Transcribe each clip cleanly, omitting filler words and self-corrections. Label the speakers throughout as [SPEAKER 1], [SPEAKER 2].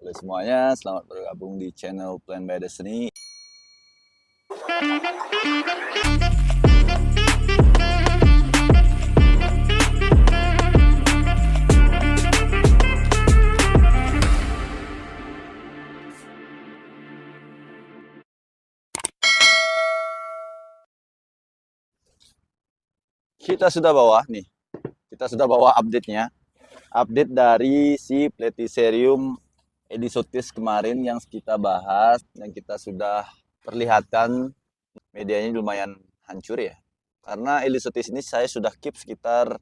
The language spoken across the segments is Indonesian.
[SPEAKER 1] Halo semuanya, selamat bergabung di channel Plan by Destiny. Kita sudah bawa update-nya. Update dari si Platycerium Edisotis kemarin yang kita bahas, yang kita sudah perlihatkan medianya lumayan hancur ya. Karena Edisotis ini saya sudah keep sekitar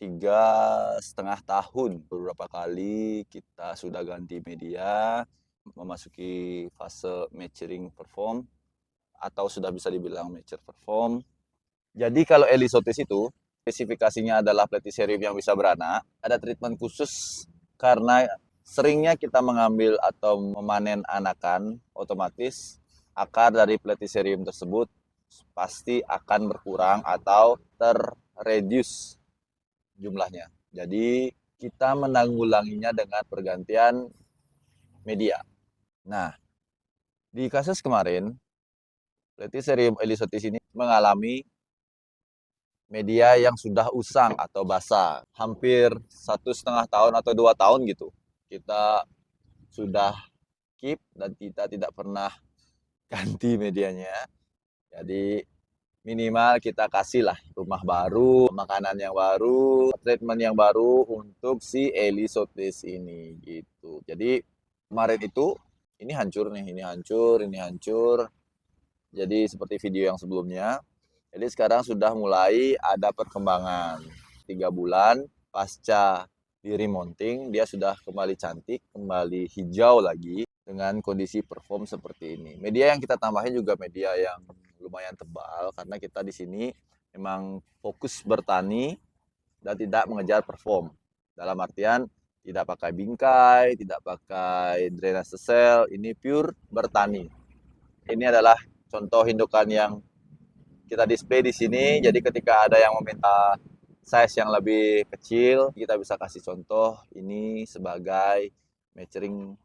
[SPEAKER 1] 3,5 tahun. Beberapa kali kita sudah ganti media, memasuki fase maturing perform, atau sudah bisa dibilang mature perform. Jadi kalau Elisotis itu spesifikasinya adalah Platycerium yang bisa beranak, ada treatment khusus karena seringnya kita mengambil atau memanen anakan, otomatis akar dari Platycerium tersebut pasti akan berkurang atau terreduce jumlahnya. Jadi kita menanggulanginya dengan pergantian media. Nah, di kasus kemarin, Platycerium elisotis ini mengalami media yang sudah usang atau basah, hampir 1,5 tahun atau 2 tahun gitu. Kita sudah keep dan kita tidak pernah ganti medianya. Jadi minimal kita kasih lah rumah baru, makanan yang baru, treatment yang baru untuk si Elisotis ini gitu. Jadi kemarin itu ini hancur nih, ini hancur. Jadi seperti video yang sebelumnya. Jadi sekarang sudah mulai ada perkembangan. 3 bulan pasca di remounting, dia sudah kembali cantik, kembali hijau lagi dengan kondisi perform seperti ini. Media yang kita tambahin juga media yang lumayan tebal karena kita di sini memang fokus bertani dan tidak mengejar perform. Dalam artian tidak pakai bingkai, tidak pakai drainase sel, ini pure bertani. Ini adalah contoh indukan yang kita display di sini. Jadi ketika ada yang meminta size yang lebih kecil, kita bisa kasih contoh ini sebagai maturing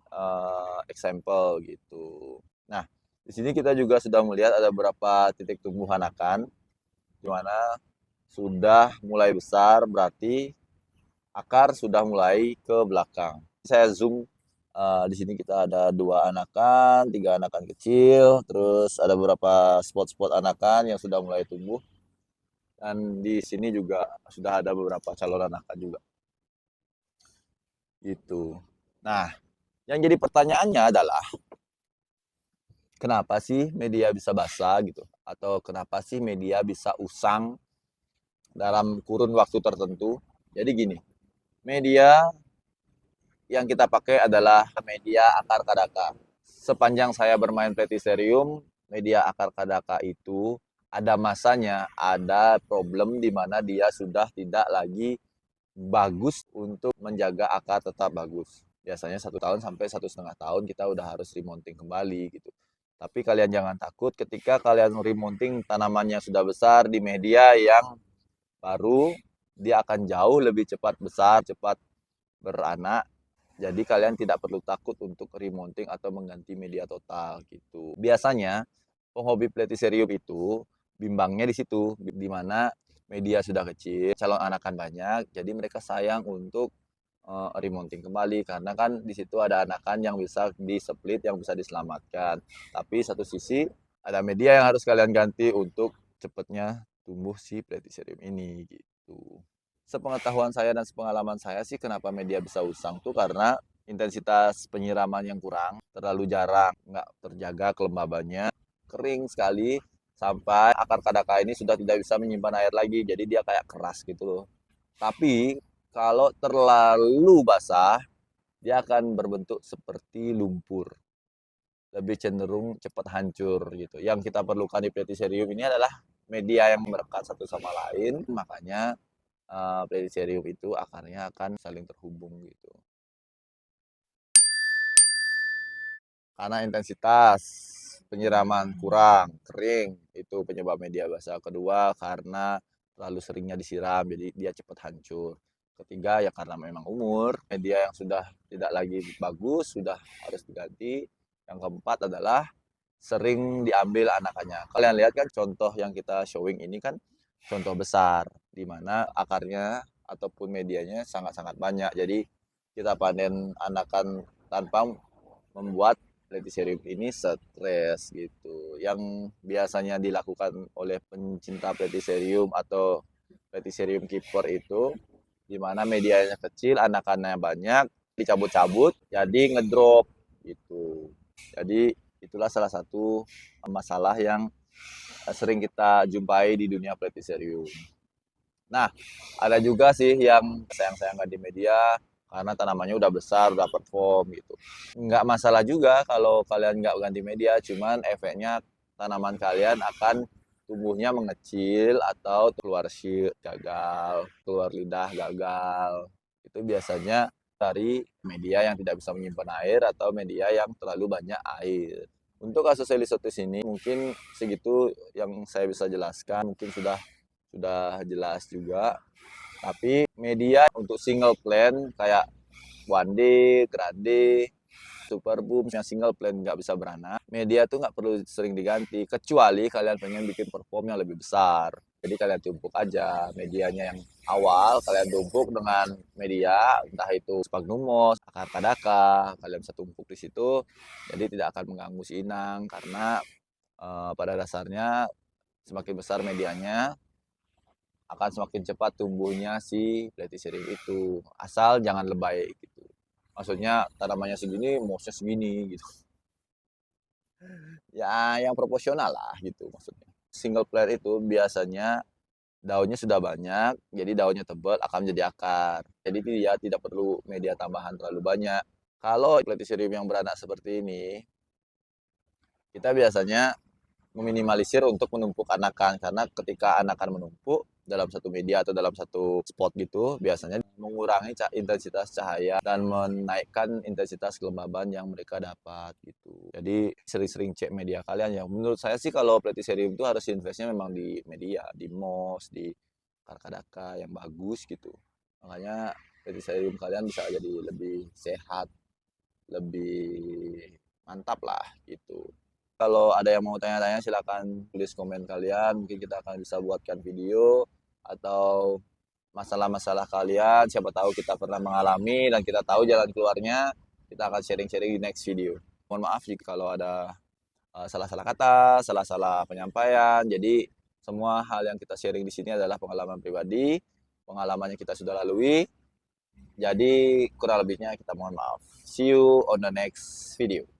[SPEAKER 1] example gitu. Nah, di sini kita juga sudah melihat ada beberapa titik tumbuh anakan di mana sudah mulai besar, berarti akar sudah mulai ke belakang. Saya zoom. Di sini kita ada 2 anakan, 3 anakan kecil, terus ada beberapa spot-spot anakan yang sudah mulai tumbuh. Dan di sini juga sudah ada beberapa calon anakan juga. Gitu. Nah, yang jadi pertanyaannya adalah kenapa sih media bisa basah gitu? Atau kenapa sih media bisa usang dalam kurun waktu tertentu? Jadi gini, media yang kita pakai adalah media akar kadaka. Sepanjang saya bermain Platycerium, media akar kadaka itu ada masanya, ada problem di mana dia sudah tidak lagi bagus untuk menjaga akar tetap bagus. Biasanya 1 tahun sampai 1,5 tahun kita udah harus remounting kembali gitu. Tapi kalian jangan takut ketika kalian remounting tanamannya sudah besar di media yang baru, dia akan jauh lebih cepat besar, cepat beranak. Jadi kalian tidak perlu takut untuk remounting atau mengganti media total gitu. Biasanya penghobi Platycerium itu bimbangnya di situ, di mana media sudah kecil, calon anakan banyak, jadi mereka sayang untuk remounting kembali karena kan di situ ada anakan yang bisa di-split, yang bisa diselamatkan. Tapi satu sisi ada media yang harus kalian ganti untuk cepatnya tumbuh si Platycerium ini gitu. Sepengetahuan saya dan sepengalaman saya sih kenapa media bisa usang tuh karena intensitas penyiraman yang kurang, terlalu jarang, nggak terjaga kelembabannya, kering sekali sampai akar kadaka ini sudah tidak bisa menyimpan air lagi, jadi dia kayak keras gitu loh. Tapi kalau terlalu basah, dia akan berbentuk seperti lumpur, lebih cenderung cepat hancur gitu. Yang kita perlukan di Platycerium ini adalah media yang merekat satu sama lain, makanya Platycerium itu akarnya akan saling terhubung gitu. Karena intensitas penyiraman kurang, kering, itu penyebab media basah. Kedua, karena terlalu seringnya disiram, jadi dia cepat hancur. Ketiga ya karena memang umur, media yang sudah tidak lagi bagus sudah harus diganti. Yang keempat adalah sering diambil anakannya. Kalian lihat kan contoh yang kita showing ini kan contoh besar di mana akarnya ataupun medianya sangat-sangat banyak. Jadi kita panen anakan tanpa membuat Platycerium ini stres gitu. Yang biasanya dilakukan oleh pencinta Platycerium atau Platycerium keeper itu di mana medianya kecil, anakannya banyak, dicabut-cabut, jadi ngedrop gitu. Jadi itulah salah satu masalah yang sering kita jumpai di dunia Platycerium. Nah, ada juga sih yang sayang-sayangkan di media karena tanamannya udah besar, udah perform gitu. Nggak masalah juga kalau kalian nggak ganti media, cuman efeknya tanaman kalian akan tumbuhnya mengecil atau keluar syut gagal, keluar lidah gagal. Itu biasanya dari media yang tidak bisa menyimpan air atau media yang terlalu banyak air. Untuk kasus Elisotis ini mungkin segitu yang saya bisa jelaskan, mungkin sudah jelas juga. Tapi media untuk single plant kayak One Day, Grande, Super Boom yang single plant nggak bisa beranak, media tuh nggak perlu sering diganti kecuali kalian pengen bikin perform yang lebih besar. Jadi kalian tumpuk aja medianya yang awal, kalian tumpuk dengan media entah itu Sphagnumos, akar kadaka, kalian bisa tumpuk di situ. Jadi tidak akan mengganggu si inang karena pada dasarnya semakin besar medianya akan semakin cepat tumbuhnya si Platycerium itu. Asal jangan lebay gitu. Maksudnya tanamannya segini, mosnya segini gitu. Ya yang proporsional lah gitu maksudnya. Single plant itu biasanya daunnya sudah banyak, jadi daunnya tebal akan menjadi akar. Jadi dia tidak perlu media tambahan terlalu banyak. Kalau Platycerium yang beranak seperti ini, kita biasanya meminimalisir untuk menumpuk anakan karena ketika anakan menumpuk dalam satu media atau dalam satu spot gitu biasanya mengurangi intensitas cahaya dan menaikkan intensitas kelembaban yang mereka dapat gitu. Jadi sering-sering cek media kalian ya. Menurut saya sih kalau Platycerium itu harus investnya memang di media, di moss, di karkadaka yang bagus gitu. Makanya Platycerium kalian bisa jadi lebih sehat, lebih mantap lah gitu. Kalau ada yang mau tanya-tanya silakan tulis komen kalian, mungkin kita akan bisa buatkan video atau masalah-masalah kalian, siapa tahu kita pernah mengalami dan kita tahu jalan keluarnya, kita akan sharing-sharing di next video. Mohon maaf jika kalau ada salah-salah kata, salah-salah penyampaian. Jadi semua hal yang kita sharing di sini adalah pengalaman pribadi, pengalaman yang kita sudah lalui. Jadi kurang lebihnya kita mohon maaf. See you on the next video.